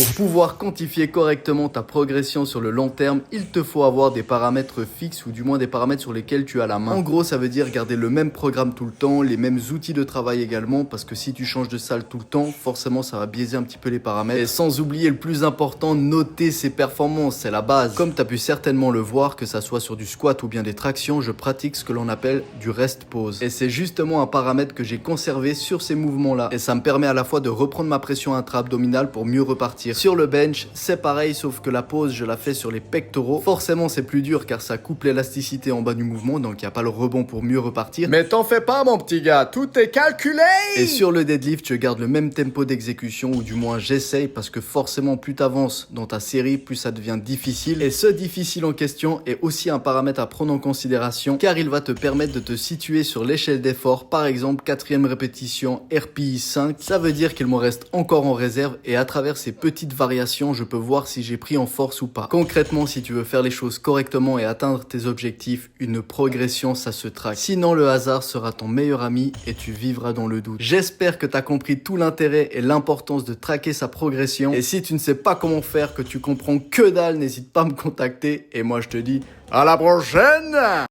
Pour pouvoir quantifier correctement ta progression sur le long terme, il te faut avoir des paramètres fixes ou du moins des paramètres sur lesquels tu as la main. En gros, ça veut dire garder le même programme tout le temps, les mêmes outils de travail également, parce que si tu changes de salle tout le temps, forcément ça va biaiser un petit peu les paramètres. Et sans oublier le plus important, noter ses performances, c'est la base. Comme tu as pu certainement le voir, que ça soit sur du squat ou bien des tractions, je pratique ce que l'on appelle du rest pause. Et c'est justement un paramètre que j'ai conservé sur ces mouvements-là. Et ça me permet à la fois de reprendre ma pression intra-abdominale pour mieux repartir. Sur le bench, c'est pareil, sauf que la pause, je la fais sur les pectoraux. Forcément, c'est plus dur car ça coupe l'élasticité en bas du mouvement, donc il n'y a pas le rebond pour mieux repartir. Mais t'en fais pas, mon petit gars, tout est calculé! Et sur le deadlift, je garde le même tempo d'exécution, ou du moins j'essaye, parce que forcément, plus t'avances dans ta série, plus ça devient difficile. Et ce difficile en question est aussi un paramètre à prendre en considération, car il va te permettre de te situer sur l'échelle d'effort. Par exemple, 4e répétition, RPI 5. Ça veut dire qu'il m'en reste encore en réserve, et à travers ces petites variations, je peux voir si j'ai pris en force ou pas. Concrètement, si tu veux faire les choses correctement et atteindre tes objectifs, une progression, ça se traque. Sinon, le hasard sera ton meilleur ami et tu vivras dans le doute. J'espère que tu as compris tout l'intérêt et l'importance de traquer sa progression. Et si tu ne sais pas comment faire, que tu comprends que dalle, n'hésite pas à me contacter. Et moi, je te dis à la prochaine!